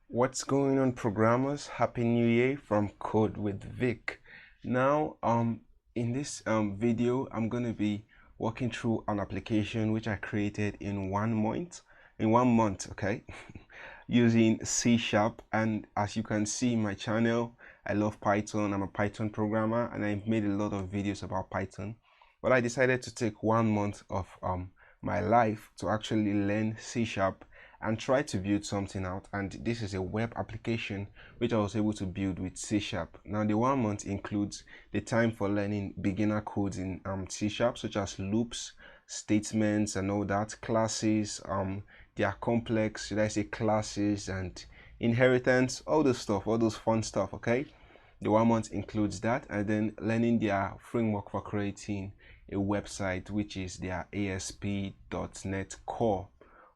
What's going on, programmers? Happy New Year from Code with Vic. Now, in this video, I'm gonna be walking through an application which I created in 1 month. In 1 month, okay, using C Sharp. And as you can see in my channel, I love Python. I'm a Python programmer, and I've made a lot of videos about Python. But I decided to take 1 month of my life to actually learn C Sharp and try to build something out. And this is a web application which I was able to build with C Sharp. Now the 1 month includes the time for learning beginner codes in C Sharp, such as loops, statements and all that, classes, they are complex, should I say, classes and inheritance, all those stuff, all those fun stuff. Okay, the 1 month includes that, and then learning their framework for creating a website, which is their ASP.NET Core.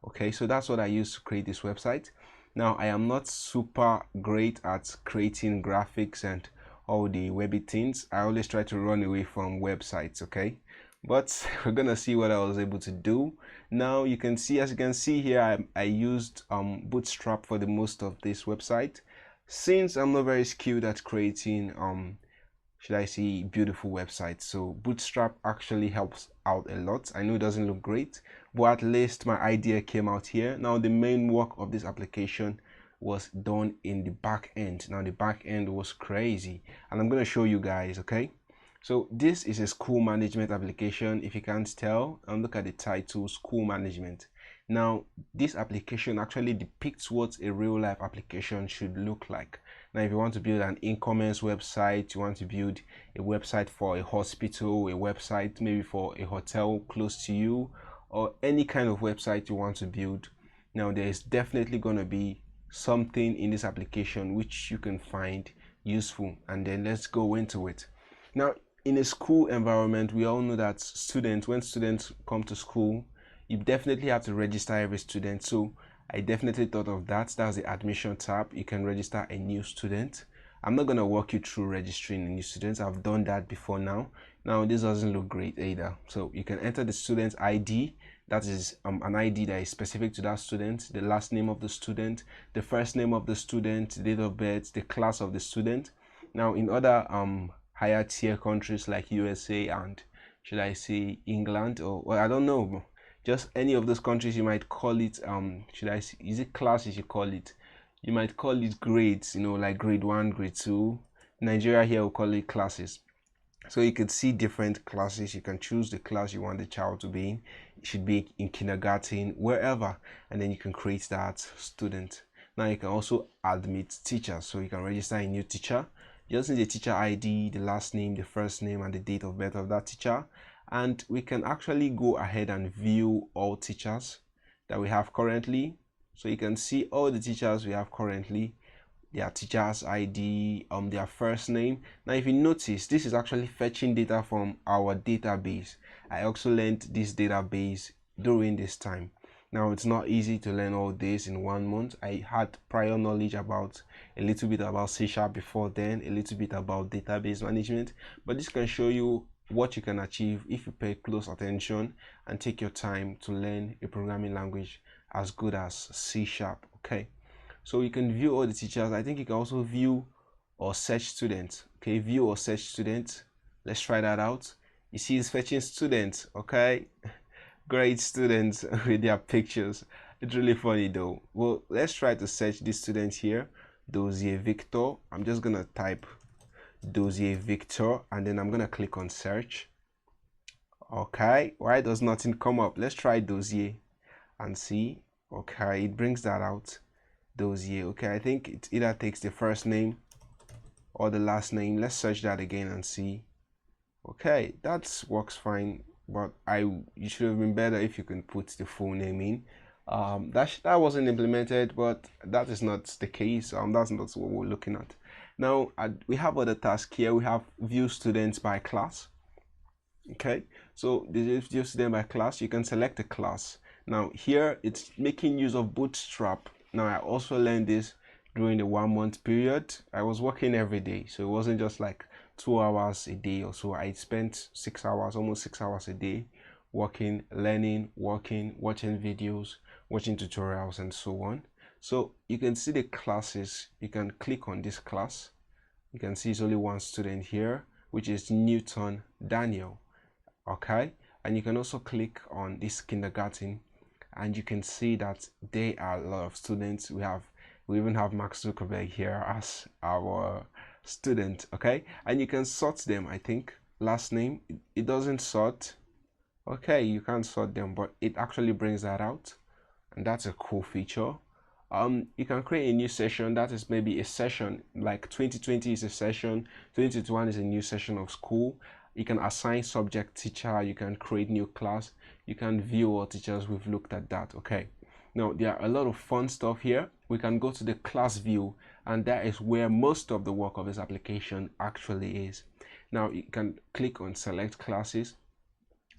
Okay, so that's what I use to create this website. Now I am not super great at creating graphics and all the webby things. I always try to run away from websites, okay, but we're gonna see what I was able to do. Now you can see, as you can see here, I used Bootstrap for the most of this website, since I'm not very skilled at creating should I say, beautiful websites. So Bootstrap actually helps out a lot. I know it doesn't look great, but at least my idea came out here. Now the main work of this application was done in the back end. Now the back end was crazy, and I'm going to show you guys. Okay, so this is a school management application, if you can't tell, and look at the title, school management. Now this application actually depicts what a real life application should look like. Now if you want to build an e-commerce website, you want to build a website for a hospital, a website maybe for a hotel close to you, or any kind of website you want to build, now there's definitely going to be something in this application which you can find useful. And then let's go into it. Now in a school environment, we all know that when students come to school, you definitely have to register every student. So I definitely thought of that. That's the admission tab. You can register a new student. I'm not going to walk you through registering a new student. I've done that before now. Now this doesn't look great either. So you can enter the student ID. That is an ID that is specific to that student, the last name of the student, the first name of the student, date of birth, the class of the student. Now in other higher tier countries like USA and, should I say, England, or well, I don't know, just any of those countries, you might call it should I say, is it classes you call it? You might call it grades, you know, like grade 1, grade 2. Nigeria here will call it classes. So you could see different classes. You can choose the class you want the child to be in. It should be in kindergarten, wherever, and then you can create that student. Now you can also admit teachers, so you can register a new teacher. You just need the teacher ID, the last name, the first name, and the date of birth of that teacher. And we can actually go ahead and view all teachers that we have currently. So you can see all the teachers we have currently, their teacher's ID, their first name. Now if you notice, this is actually fetching data from our database. I also learned this database during this time. Now it's not easy to learn all this in 1 month. I had prior knowledge about a little bit about C# before then, a little bit about database management, but this can show you what you can achieve if you pay close attention and take your time to learn a programming language as good as C#. Okay, so you can view all the teachers. I think you can also view or search students. Okay, view or search students. Let's try that out. You see it's fetching students. Okay, great students with their pictures. It's really funny though. Well, let's try to search this student here, Dozier Victor. I'm just gonna type Dozier Victor, and then I'm gonna click on search. Okay, why does nothing come up? Let's try Dozier and see. Okay, it brings that out, Dozier. Okay, I think it either takes the first name or the last name. Let's search that again and see. Okay, that works fine, but you should have been better if you can put the full name in. That wasn't implemented, but that is not the case. That's not what we're looking at. Now we have other tasks here. We have view students by class. Okay, so this is view student by class. You can select a class. Now here it's making use of Bootstrap. Now I also learned this during the 1 month period. I was working every day, so it wasn't just like 2 hours a day or so. I spent 6 hours, almost 6 hours a day, working, learning, working, watching videos, watching tutorials and so on. So you can see the classes. You can click on this class. You can see it's only one student here, which is Newton Daniel. Okay, and you can also click on this kindergarten, and you can see that there are a lot of students. We even have Mark Zuckerberg here as our student. Okay, and you can sort them. I think last name, it doesn't sort. Okay, you can't sort them, but it actually brings that out, and that's a cool feature. You can create a new session. That is maybe a session like 2020 is a session, 2021 is a new session of school. You can assign subject teacher, you can create new class, you can view all teachers. We've looked at that. Okay, now there are a lot of fun stuff here. We can go to the class view, and that is where most of the work of this application actually is. Now you can click on select classes.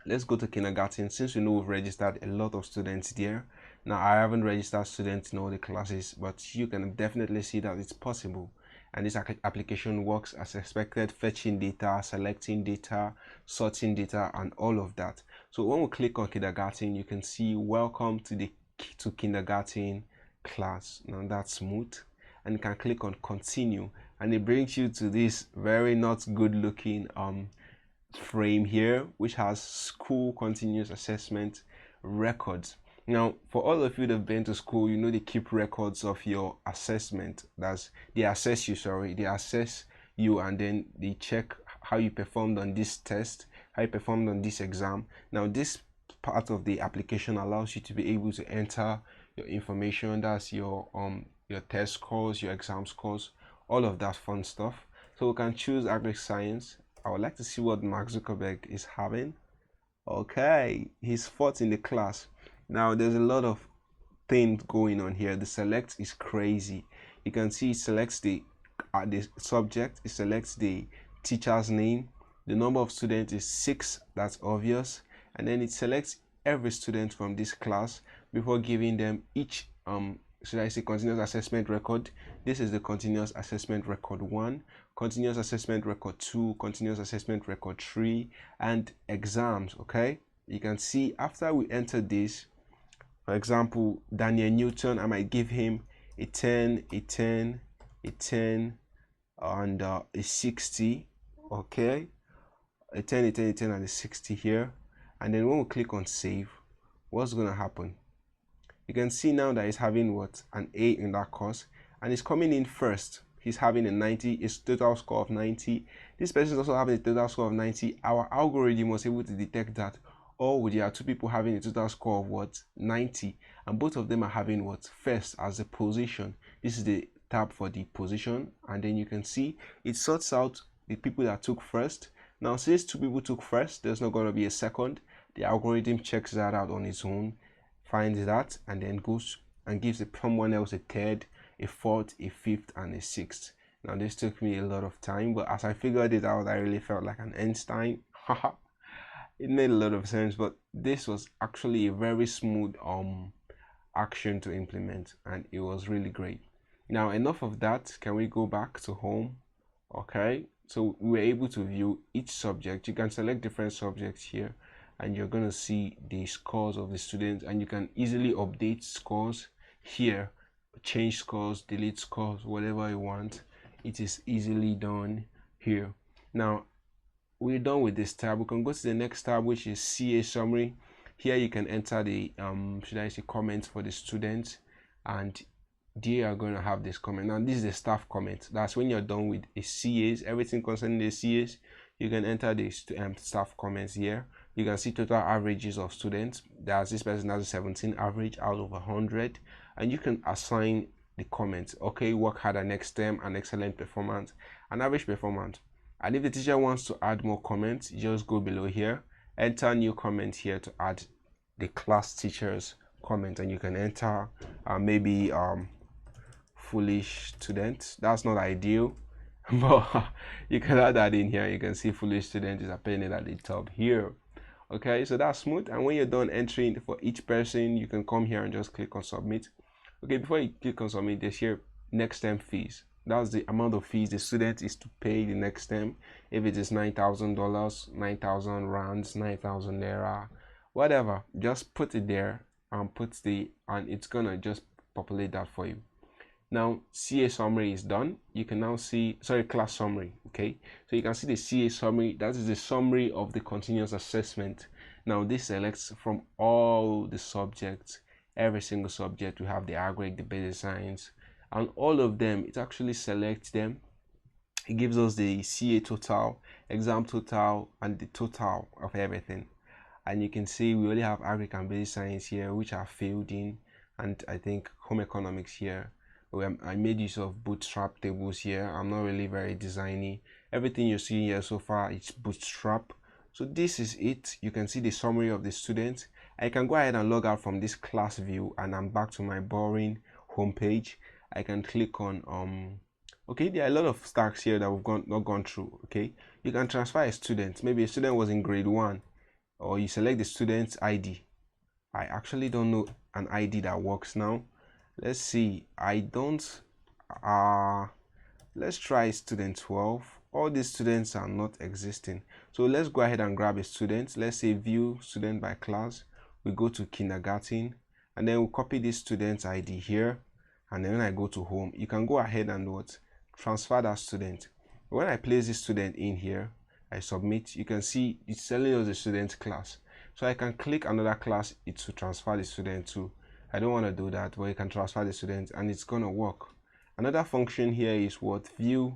Let's go to kindergarten. Since we know we've registered a lot of students there. Now I haven't registered students in all the classes, but you can definitely see that it's possible. And this application works as expected, fetching data, selecting data, sorting data, and all of that. So when we click on kindergarten, you can see welcome to kindergarten class. Now that's smooth, and you can click on continue, and it brings you to this very not good looking frame here, which has school continuous assessment records. Now, for all of you that have been to school, you know they keep records of your assessment. They assess you, and then they check how you performed on this test, how you performed on this exam. Now, this part of the application allows you to be able to enter your information. That's your test scores, your exam scores, all of that fun stuff. So we can choose agri science. I would like to see what Mark Zuckerberg is having. Okay, he's fourth in the class. Now there's a lot of things going on here. The select is crazy. You can see it selects the subject, it selects the teacher's name. The number of students is 6, that's obvious, and then it selects every student from this class before giving them each should I say continuous assessment record. This is the continuous assessment record 1, continuous assessment record 2, continuous assessment record 3, and exams. Okay, you can see after we enter this, for example, Daniel Newton, I might give him a 10, a 10, a 10, and a 60. Okay, a 10, a 10, a 10, and a 60 here. And then when we click on save, what's going to happen? You can see now that he's having what, an A in that course, and he's coming in first. He's having a 90, his total score of 90. This person is also having a total score of 90. Our algorithm was able to detect that, oh, there are two people having a total score of what, 90, and both of them are having what, first as a position. This is the tab for the position, and then you can see it sorts out the people that took first. Now since 2 people took first, there's not going to be a second. The algorithm checks that out on its own, finds that, and then goes and gives someone else a third, a fourth, a fifth, and a sixth. Now this took me a lot of time, but as I figured it out, I really felt like an Einstein. It made a lot of sense, but this was actually a very smooth action to implement, and it was really great. Now enough of that, can we go back to home? Okay, so we were able to view each subject. You can select different subjects here, and you're going to see the scores of the students, and you can easily update scores here, change scores, delete scores, whatever you want. It is easily done here. Now we're done with this tab. We can go to the next tab, which is CA summary. Here you can enter the should I say comments for the students, and they are going to have this comment. Now this is the staff comment. That's when you're done with a CAs, everything concerning the CAs. You can enter the staff comments here. You can see total averages of students. There's this person has a 17 average out of 100, and you can assign the comments. Okay, work harder next term, an excellent performance, an average performance. And if the teacher wants to add more comments, just go below here, enter new comment here to add the class teacher's comment, and you can enter maybe foolish student. That's not ideal, but you can add that in here. You can see foolish student is appearing at the top here. Okay, so that's smooth. And when you're done entering for each person, you can come here and just click on submit. Okay, before you click on submit, there's here next term fees. That's the amount of fees the student is to pay the next term. If it is $9,000, 9,000 rands, 9,000 naira, whatever, just put it there and and it's gonna just populate that for you. Now CA summary is done. You can now see, sorry, class summary. Okay, so you can see the CA summary. That is the summary of the continuous assessment. Now this selects from all the subjects, every single subject. We have the agric, the basic science, and all of them. It actually selects them. It gives us the CA total, exam total, and the total of everything. And you can see we only have agric and basic science here, which are failed in, and I think home economics here. I made use of bootstrap tables here. I'm not really very designy. Everything you're seeing here so far is bootstrap. So this is it. You can see the summary of the students. I can go ahead and log out from this class view, and I'm back to my boring homepage. I can click on okay, there are a lot of stacks here that we've not gone through. Okay, you can transfer a student. Maybe a student was in grade 1, or you select the student's ID. I actually don't know an ID that works now. Let's see. I don't let's try student 12. All these students are not existing, so let's go ahead and grab a student. Let's say view student by class. We go to kindergarten, and then we'll copy this student's ID here, and then when I go to home, you can go ahead and what, transfer that student. When I place this student in here, I submit, you can see it's telling us the student class, so I can click another class to transfer the student to. I don't want to do that, but you can transfer the student and it's gonna work. Another function here is what, view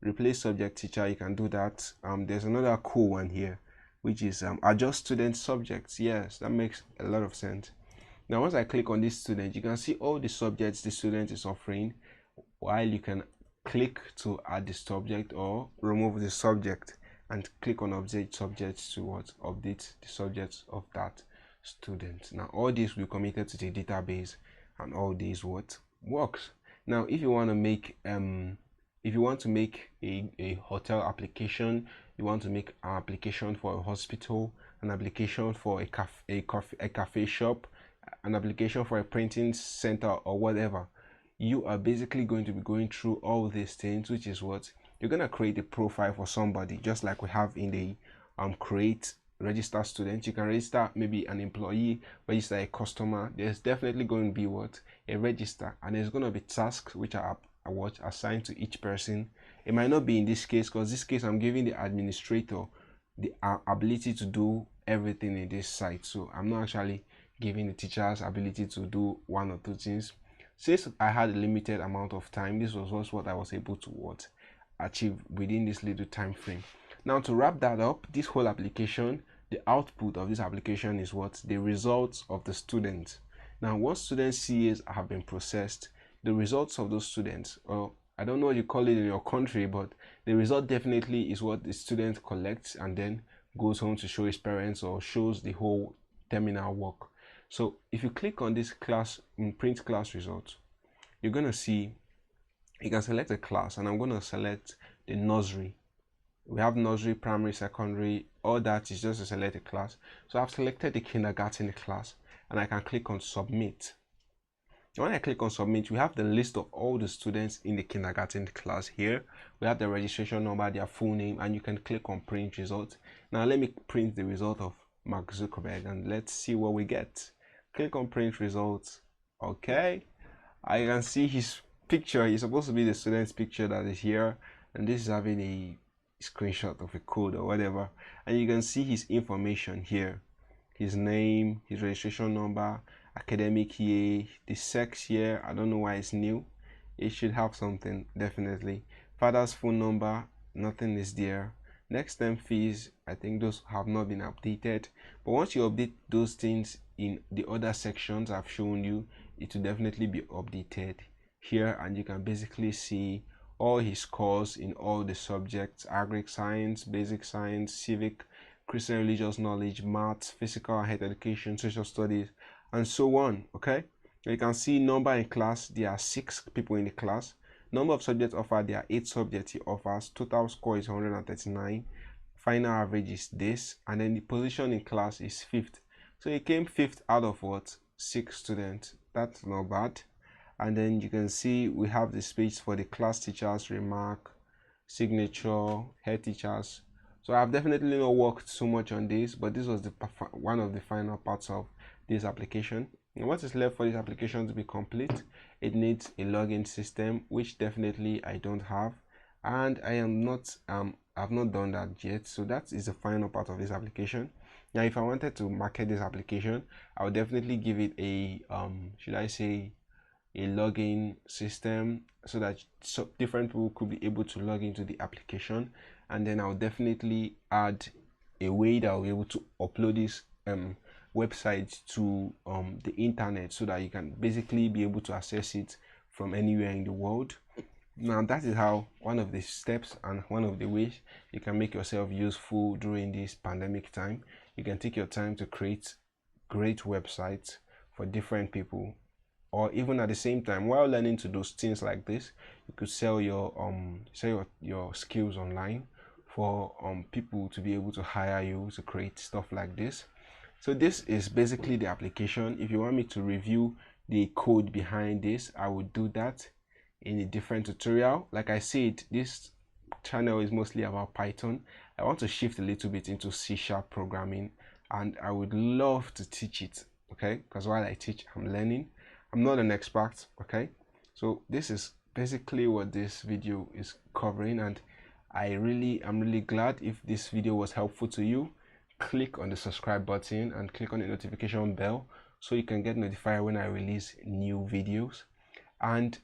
replace subject teacher. You can do that. There's another cool one here, which is adjust student subjects. Yes, that makes a lot of sense. Now once I click on this student, you can see all the subjects the student is offering, while you can click to add the subject or remove the subject, and click on update subjects to what, update the subjects of that student. Now all this will be committed to the database, and all this what works. Now if you want to make a hotel application, you want to make an application for a hospital, an application for a cafe shop, an application for a printing center, or whatever, you are basically going to be going through all these things, which is what you're going to create a profile for somebody, just like we have in the create register student. You can register maybe an employee, register a customer. There's definitely going to be what, a register, and there's going to be tasks which are what assigned to each person. It might not be in this case, because this case I'm giving the administrator the ability to do everything in this site, so I'm not actually giving the teachers ability to do one or two things. Since I had a limited amount of time, this was what I was able to what achieve within this little time frame. Now to wrap that up, this whole application, the output of this application is what, the results of the students. Now once student CAs have been processed, the results of those students, or I don't know what you call it in your country, but the result definitely is what the student collects and then goes home to show his parents or shows the whole terminal work. So if you click on this class, print class results, you're going to see, you can select a class, and I'm going to select the nursery. We have nursery, primary, secondary, all that is just to select a class. So I've selected the kindergarten class, and I can click on submit. When I click on submit, we have the list of all the students in the kindergarten class here. We have the registration number, their full name, and you can click on print results. Now let me print the result of Mark Zuckerberg, and let's see what we get. Click on print results. Okay, I can see his picture. He's supposed to be the student's picture that is here, and this is having a screenshot of a code or whatever, and you can see his information here, his name, his registration number, academic year, the sex here. I don't know why it's new. It should have something, definitely. Father's phone number, nothing is there. Next term fees, I think those have not been updated, but once you update those things in the other sections I've shown you, it will definitely be updated here, and you can basically see all his scores in all the subjects: agric science, basic science, civic, Christian religious knowledge, maths, physical and health education, social studies, and so on. Okay, you can see number in class, there are 6 people in the class. Number of subjects offered, there are 8 subjects he offers. Total score is 139. Final average is this, and then the position in class is 5th. So he came 5th out of what, 6 students. That's not bad. And then you can see we have the space for the class teachers, remark, signature, head teachers. So I've definitely not worked so much on this, but this was the one of the final parts of this application. And what is left for this application to be complete? It needs a login system, which definitely I don't have, and I've not done that yet. So that is the final part of this application. Now, if I wanted to market this application, I would definitely give it a should I say a login system, so that different people could be able to log into the application. And then I'll definitely add a way that I'll be able to upload this website to the internet, so that you can basically be able to access it from anywhere in the world. Now that is how one of the steps and one of the ways you can make yourself useful during this pandemic time. You can take your time to create great websites for different people, or even at the same time, while learning to do things like this, you could sell your skills online for people to be able to hire you to create stuff like this. So this is basically the application. If you want me to review the code behind this, I would do that in a different tutorial. Like I said, this channel is mostly about Python. I want to shift a little bit into C# programming, and I would love to teach it, okay? Because while I teach, I'm learning. I'm not an expert, okay? So this is basically what this video is covering, and I'm really glad if this video was helpful to you. Click on the subscribe button and click on the notification bell so you can get notified when I release new videos, and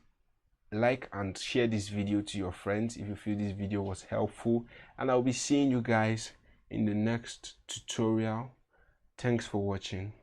like and share this video to your friends if you feel this video was helpful, and I'll be seeing you guys in the next tutorial. Thanks for watching.